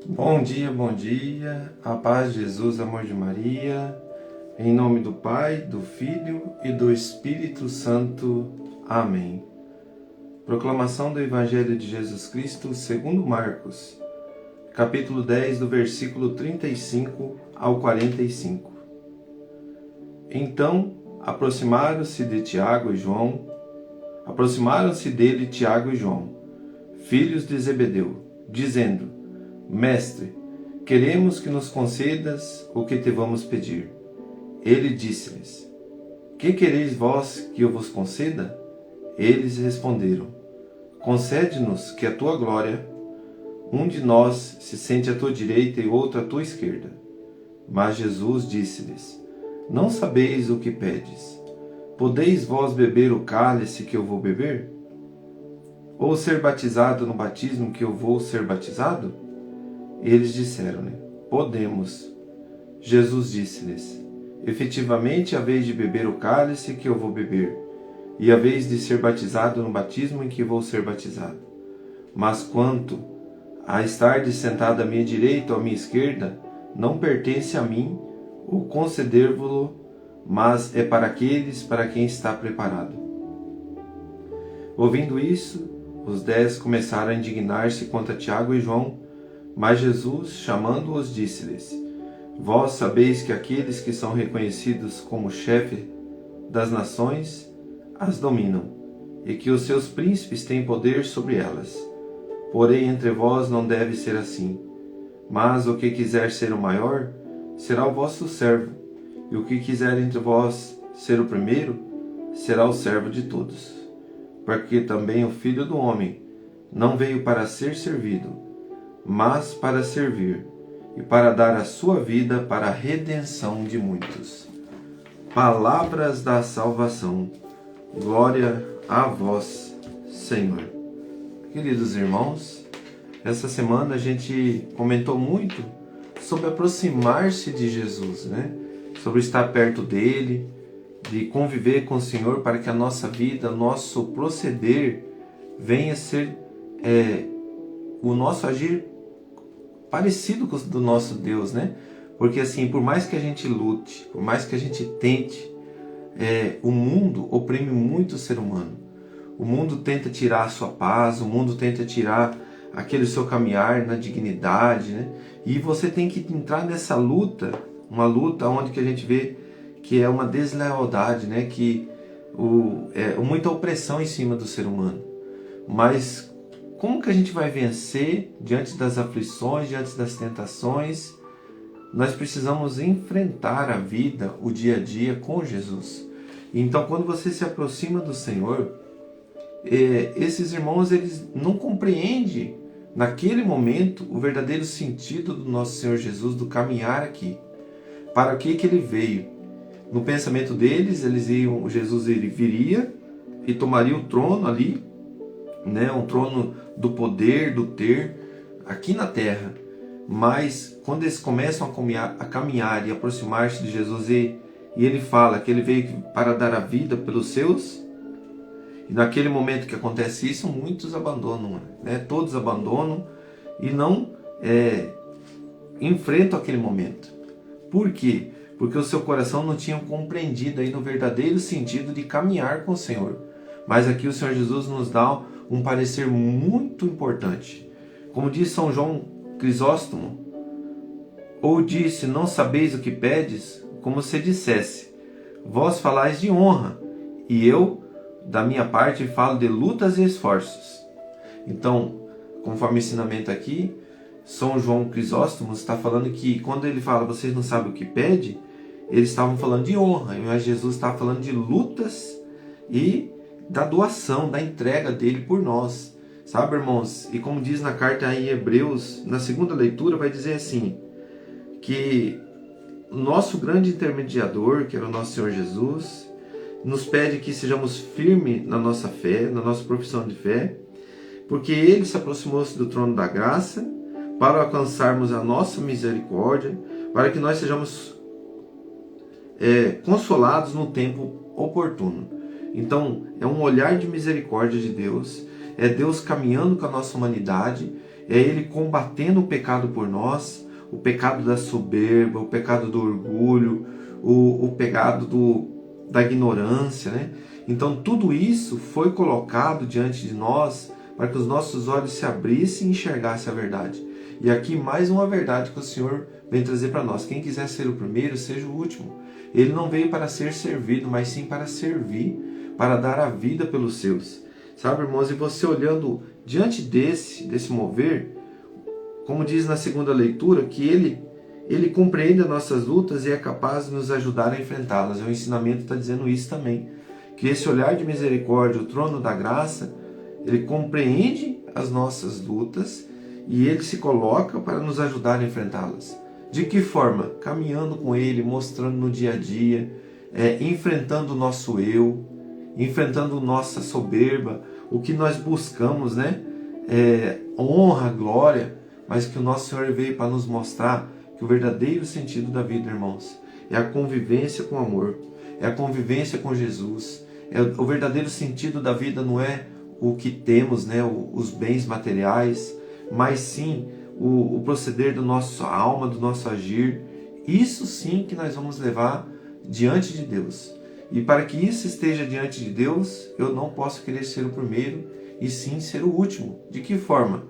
Bom dia, a paz de Jesus, amor de Maria, em nome do Pai, do Filho e do Espírito Santo. Amém. Proclamação do Evangelho de Jesus Cristo segundo Marcos, capítulo 10, do versículo 35 ao 45. Então, aproximaram-se dele Tiago e João, filhos de Zebedeu, dizendo: Mestre, queremos que nos concedas o que te vamos pedir. Ele disse-lhes: Que quereis vós que eu vos conceda? Eles responderam: Concede-nos que a tua glória, um de nós se sente à tua direita e outro à tua esquerda. Mas Jesus disse-lhes: Não sabeis o que pedes. Podeis vós beber o cálice que eu vou beber? Ou ser batizado no batismo que eu vou ser batizado? Eles disseram-lhe: Podemos. Jesus disse-lhes: Efetivamente haveis de beber o cálice que eu vou beber, e haveis de ser batizado no batismo em que vou ser batizado. Mas quanto a estar sentado à minha direita ou à minha esquerda, não pertence a mim o conceder-vos-lo, mas é para aqueles para quem está preparado. Ouvindo isso, os 10 começaram a indignar-se contra Tiago e João, mas Jesus, chamando-os, disse-lhes: Vós sabeis que aqueles que são reconhecidos como chefe das nações as dominam, e que os seus príncipes têm poder sobre elas. Porém, entre vós não deve ser assim. Mas o que quiser ser o maior, será o vosso servo, e o que quiser entre vós ser o primeiro, será o servo de todos. Porque também o Filho do Homem não veio para ser servido, mas para servir, e para dar a sua vida para a redenção de muitos. Palavras da salvação. Glória a vós, Senhor. Queridos irmãos, essa semana a gente comentou muito sobre aproximar-se de Jesus, né? Sobre estar perto dele, de conviver com o Senhor para que a nossa vida, nosso proceder venha a ser o nosso agir parecido com o do nosso Deus, né? Porque assim, por mais que a gente lute, por mais que a gente tente, o mundo oprime muito o ser humano. O mundo tenta tirar a sua paz, o mundo tenta tirar aquele seu caminhar na dignidade, né? E você tem que entrar nessa luta, uma luta onde que a gente vê que é uma deslealdade, né? Que muita opressão em cima do ser humano. Mas como que a gente vai vencer diante das aflições, diante das tentações? Nós precisamos enfrentar a vida, o dia a dia com Jesus. Então, quando você se aproxima do Senhor, esses irmãos eles não compreendem naquele momento o verdadeiro sentido do nosso Senhor Jesus, do caminhar aqui. Para que ele veio? No pensamento deles, Jesus viria e tomaria o trono ali, né, um trono do poder, do ter, aqui na terra. Mas quando eles começam a caminhar e aproximar-se de Jesus, e ele fala que ele veio para dar a vida pelos seus, e naquele momento que acontece isso, muitos abandonam, né? Todos abandonam e não enfrentam aquele momento. Por quê? Porque o seu coração não tinha compreendido aí no verdadeiro sentido de caminhar com o Senhor. Mas aqui o Senhor Jesus nos dá um parecer muito importante. Como diz São João Crisóstomo, ou disse: Não sabeis o que pedes, como se dissesse: Vós falais de honra, e eu, da minha parte, falo de lutas e esforços. Então, conforme o ensinamento aqui, São João Crisóstomo está falando que quando ele fala: Vocês não sabem o que pede, eles estavam falando de honra, mas Jesus está falando de lutas e da doação, da entrega dele por nós. Sabe, irmãos? E como diz na carta em Hebreus, na segunda leitura, vai dizer assim, que o nosso grande intermediador, que era o nosso Senhor Jesus, nos pede que sejamos firmes na nossa fé, na nossa profissão de fé, porque ele se aproximou-se do trono da graça para alcançarmos a nossa misericórdia, para que nós sejamos consolados no tempo oportuno. Então, é um olhar de misericórdia de Deus, é Deus caminhando com a nossa humanidade, é Ele combatendo o pecado por nós, o pecado da soberba, o pecado do orgulho, o pecado da ignorância, né? Então tudo isso foi colocado diante de nós para que os nossos olhos se abrissem e enxergassem a verdade. E aqui mais uma verdade que o Senhor vem trazer para nós. Quem quiser ser o primeiro, seja o último. Ele não veio para ser servido, mas sim para servir, para dar a vida pelos seus. Sabe, irmãos, e você olhando diante desse mover, como diz na segunda leitura, que ele compreende as nossas lutas e é capaz de nos ajudar a enfrentá-las. O ensinamento está dizendo isso também. Que esse olhar de misericórdia, o trono da graça, ele compreende as nossas lutas e ele se coloca para nos ajudar a enfrentá-las. De que forma? Caminhando com ele, mostrando no dia a dia, enfrentando o nosso eu, enfrentando nossa soberba, o que nós buscamos, né? Honra, glória, mas que o nosso Senhor veio para nos mostrar que o verdadeiro sentido da vida, irmãos, é a convivência com amor, é a convivência com Jesus. O verdadeiro sentido da vida não é o que temos, né? Os bens materiais, mas sim o proceder da nossa alma, do nosso agir. Isso sim que nós vamos levar diante de Deus. E para que isso esteja diante de Deus, eu não posso querer ser o primeiro e sim ser o último. De que forma?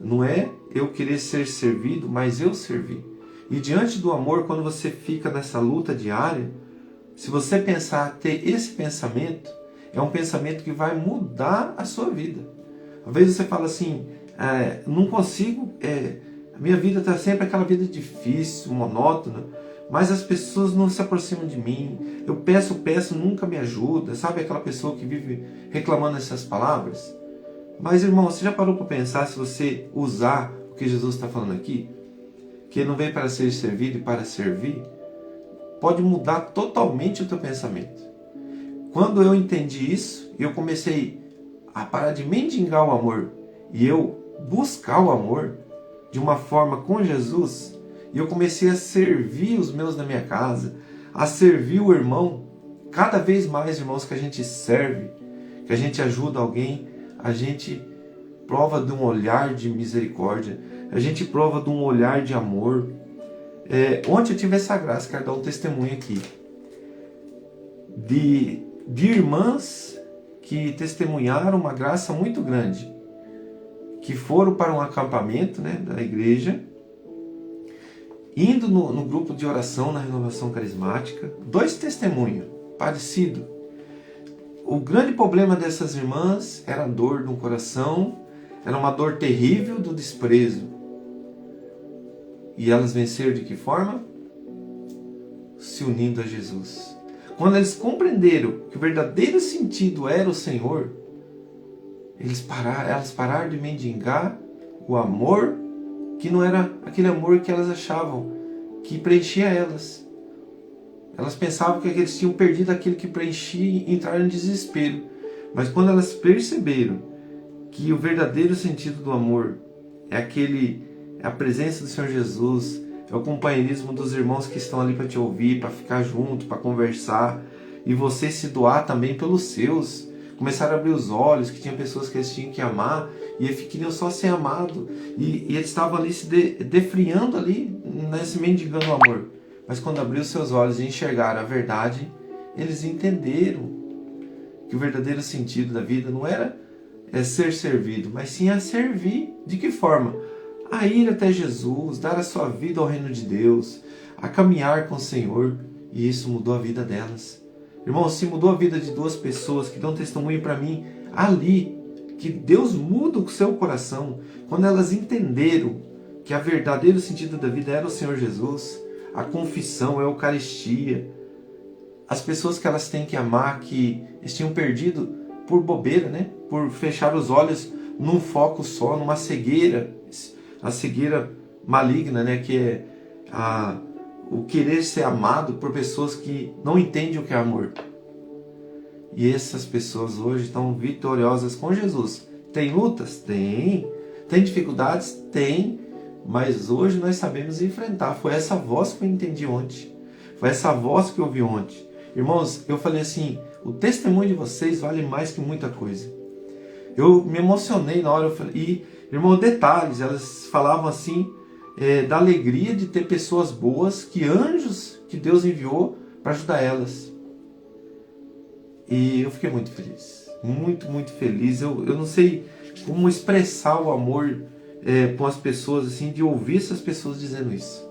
Não é eu querer ser servido, mas eu servir. E diante do amor, quando você fica nessa luta diária, se você pensar, ter esse pensamento, é um pensamento que vai mudar a sua vida. Às vezes você fala assim, não consigo, a minha vida está sempre aquela vida difícil, monótona, mas as pessoas não se aproximam de mim, eu peço, nunca me ajuda, sabe aquela pessoa que vive reclamando essas palavras? Mas irmão, você já parou para pensar se você usar o que Jesus está falando aqui? Que ele não veio para ser servido e para servir? Pode mudar totalmente o teu pensamento. Quando eu entendi isso, eu comecei a parar de mendigar o amor e eu buscar o amor de uma forma com Jesus, e eu comecei a servir os meus na minha casa, a servir o irmão. Cada vez mais, irmãos, que a gente serve, que a gente ajuda alguém, a gente prova de um olhar de misericórdia, a gente prova de um olhar de amor. Ontem eu tive essa graça, quero dar um testemunho aqui, de irmãs que testemunharam uma graça muito grande, que foram para um acampamento, né, da igreja, indo no grupo de oração na renovação carismática, 2 testemunhos parecidos. O grande problema dessas irmãs era a dor no coração, era uma dor terrível do desprezo. E elas venceram de que forma? Se unindo a Jesus. Quando eles compreenderam que o verdadeiro sentido era o Senhor, elas pararam de mendigar o amor, que não era aquele amor que elas achavam que preenchia elas. Elas pensavam que eles tinham perdido aquilo que preenchia e entraram em desespero. Mas quando elas perceberam que o verdadeiro sentido do amor é a presença do Senhor Jesus, é o companheirismo dos irmãos que estão ali para te ouvir, para ficar junto, para conversar, e você se doar também pelos seus. Começaram a abrir os olhos, que tinha pessoas que eles tinham que amar, e eles queriam só ser amado, e eles estavam ali se defriando ali, nesse mendigando o amor. Mas quando abriu seus olhos e enxergaram a verdade, eles entenderam que o verdadeiro sentido da vida não era ser servido, mas sim a servir. De que forma? A ir até Jesus, dar a sua vida ao reino de Deus, a caminhar com o Senhor, e isso mudou a vida delas. Irmão, se mudou a vida de 2 pessoas que dão testemunho para mim ali, que Deus muda o seu coração, quando elas entenderam que o verdadeiro sentido da vida era o Senhor Jesus, a confissão, a Eucaristia, as pessoas que elas têm que amar, que eles tinham perdido por bobeira, né? Por fechar os olhos num foco só, numa cegueira, a cegueira maligna, né? Que é o querer ser amado por pessoas que não entendem o que é amor. E essas pessoas hoje estão vitoriosas com Jesus. Tem lutas? Tem. Tem dificuldades? Tem. Mas hoje nós sabemos enfrentar. Foi essa voz que eu entendi ontem. Foi essa voz que eu ouvi ontem. Irmãos, eu falei assim, o testemunho de vocês vale mais que muita coisa. Eu me emocionei na hora. E, irmão, detalhes, elas falavam assim, da alegria de ter pessoas boas, que anjos que Deus enviou para ajudar elas. E eu fiquei muito feliz, muito, muito feliz. Eu não sei como expressar o amor com as pessoas, assim, de ouvir essas pessoas dizendo isso.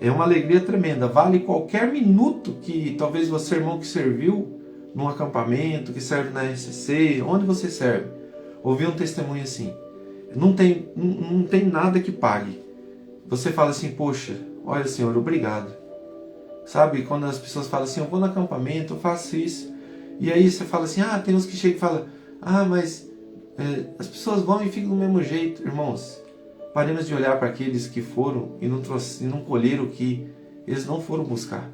É uma alegria tremenda, vale qualquer minuto que talvez você, irmão, que serviu num acampamento, que serve na RCC, onde você serve, ouvir um testemunho assim. Não tem nada que pague. Você fala assim, poxa, olha, Senhor, obrigado. Sabe, quando as pessoas falam assim, eu vou no acampamento, eu faço isso. E aí você fala assim, tem uns que chegam e falam, mas as pessoas vão e ficam do mesmo jeito. Irmãos, paremos de olhar para aqueles que foram e não colheram o que eles não foram buscar.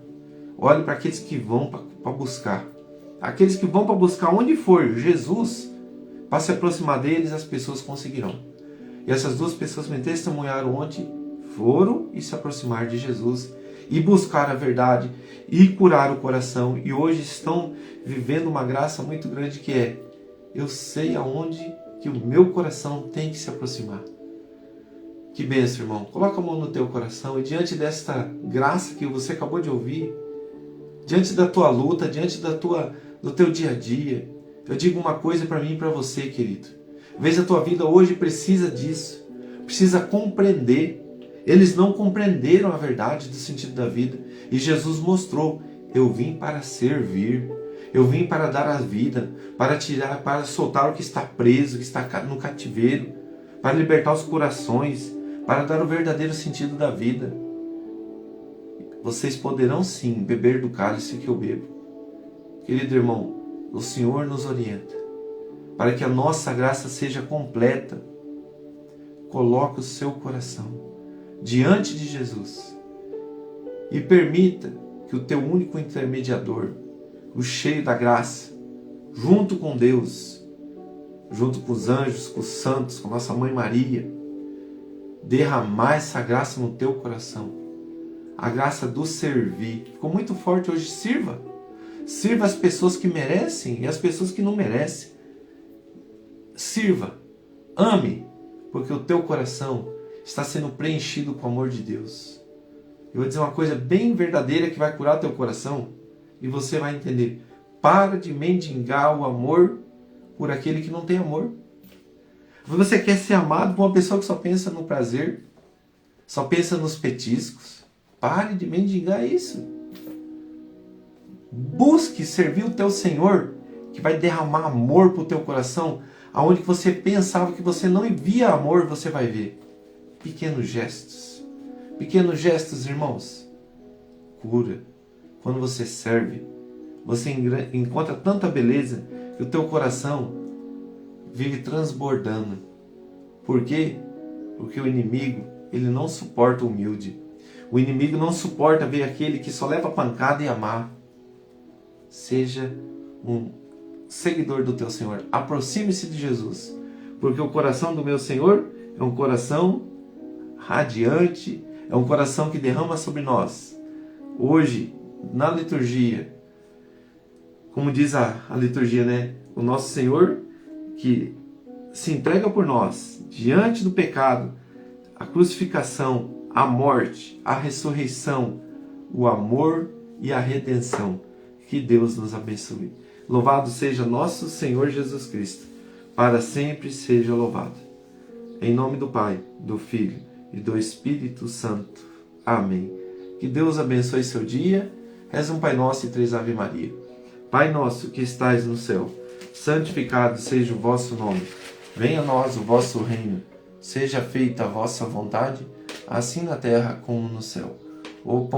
Olhe para aqueles que vão para buscar. Aqueles que vão para buscar onde for Jesus, para se aproximar deles, as pessoas conseguirão. E essas duas pessoas me testemunharam onde foram e se aproximar de Jesus e buscar a verdade e curar o coração. E hoje estão vivendo uma graça muito grande que é, eu sei aonde que o meu coração tem que se aproximar. Que bênção, irmão. Coloca a mão no teu coração e diante desta graça que você acabou de ouvir, diante da tua luta, diante do teu dia a dia, eu digo uma coisa para mim e para você, querido. Veja, a tua vida hoje precisa disso. Precisa compreender. Eles não compreenderam a verdade do sentido da vida. E Jesus mostrou, eu vim para servir. Eu vim para dar a vida, para soltar o que está preso, que está no cativeiro, para libertar os corações, para dar o verdadeiro sentido da vida. Vocês poderão sim beber do cálice que eu bebo. Querido irmão, o Senhor nos orienta para que a nossa graça seja completa. Coloque o seu coração diante de Jesus e permita que o teu único intermediador, o cheio da graça, junto com Deus, junto com os anjos, com os santos, com nossa mãe Maria, derramar essa graça no teu coração. A graça do servir. Ficou muito forte hoje. Sirva. Sirva as pessoas que merecem e as pessoas que não merecem. Sirva. Ame. Porque o teu coração está sendo preenchido com o amor de Deus. Eu vou dizer uma coisa bem verdadeira que vai curar o teu coração. E você vai entender. Para de mendigar o amor por aquele que não tem amor. Você quer ser amado por uma pessoa que só pensa no prazer, só pensa nos petiscos. Pare de mendigar isso. Busque servir o teu Senhor, que vai derramar amor para o teu coração, aonde você pensava que você não via amor, você vai ver. Pequenos gestos, irmãos, cura. Quando você serve, você encontra tanta beleza que o teu coração vive transbordando. Por quê? Porque o inimigo, ele não suporta o humilde. O inimigo não suporta ver aquele que só leva pancada e amar. Seja um seguidor do teu Senhor. Aproxime-se de Jesus. Porque o coração do meu Senhor é um coração radiante, é um coração que derrama sobre nós. Hoje, na liturgia, como diz a liturgia, né? O nosso Senhor que se entrega por nós diante do pecado, a crucificação, a morte, a ressurreição, o amor e a redenção. Que Deus nos abençoe. Louvado seja nosso Senhor Jesus Cristo. Para sempre seja louvado. Em nome do Pai, do Filho e do Espírito Santo. Amém. Que Deus abençoe seu dia. Reza um Pai Nosso e 3 Ave Maria. Pai nosso que estais no céu, santificado seja o vosso nome. Venha a nós o vosso reino. Seja feita a vossa vontade, assim na terra como no céu. O pão